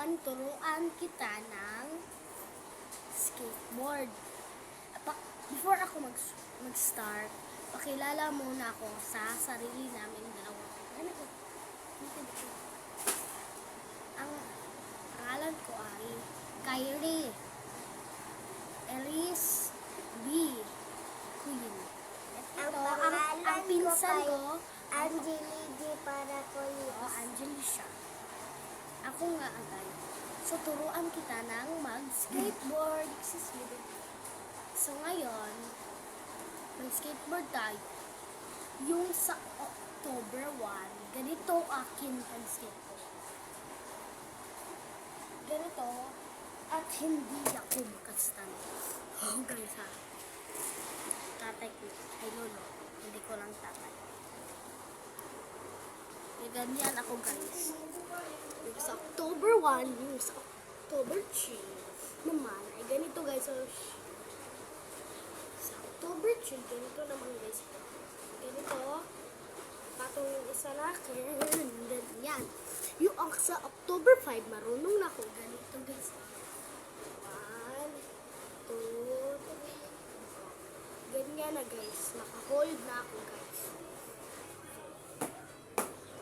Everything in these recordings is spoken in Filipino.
Ngayon, turuan kita ng skateboard. Before ako mag-start, pakilala muna ako sa sarili namin dalawa. Ang pangalan ko ay Kyrie Elise B. Queen. Ito, ang pinsan ko, Angeli G. Paracolis. Angeli siya. Ako nga agad. So, turuan kita ng mag-skateboard. So, ngayon, mag-skateboard tayo. Yung sa October 1, ganito akin ang skateboard. Ganito, at hindi ako makastand. Oh, guys ha. Tatay ko, ay lolo. Hindi ko lang tatay. Ganyan ako guys. Yung sa October 1, yung sa October 3 naman ay ganito guys. So, sa October 3, ganito naman guys. Ganito. Patong yung isa na akin. Ganyan. Yung sa October 5, marunong na ako. Ganito guys. 1, 2, 3. Ganyan na guys. Naka-hold na ako guys.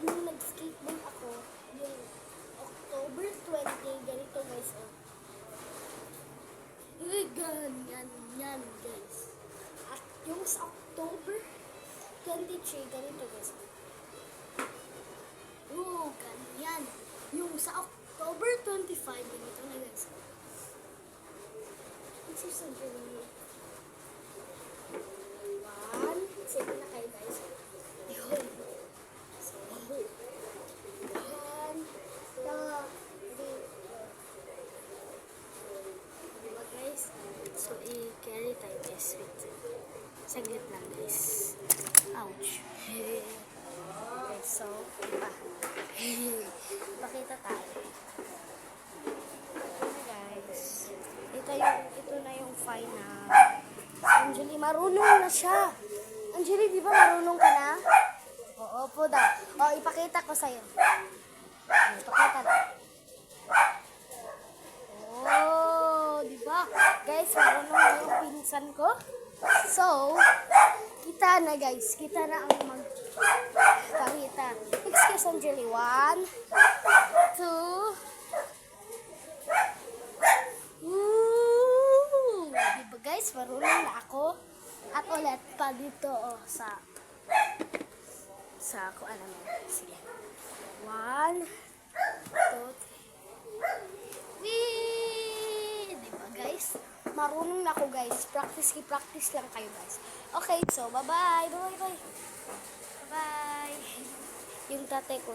Nung nag-skateboard ako, yung October 20, ganito guys, oh. Ganyan guys. At yung sa October 23, ganito guys. Oh, ganyan. Yung sa October 25, ganito na guys. This is a journey. 1, sige na kayo guys. Yun. So, i-carry tayo guys. Wait. Saglit lang guys. Ouch. Okay, so, pakita tayo. Guys. Ito na yung final. Angeli, marunong na siya. Angeli, di ba marunong ka na? Oo po daw. O, ipakita ko sa'yo. Ipakita na. Guys, marunong na yung pinsan ko. So, kita na guys. Kita na ang magpakita. Excuse Angeli. 1, 2. Diba guys, marunong na ako. At ulit pa dito sa kung ano mo. Sige. 1, 2, 3. Diba guys? Marunong na ako guys. Practice lang kayo guys. Okay, so bye-bye. Bye-bye. Bye-bye. Yung tatay ko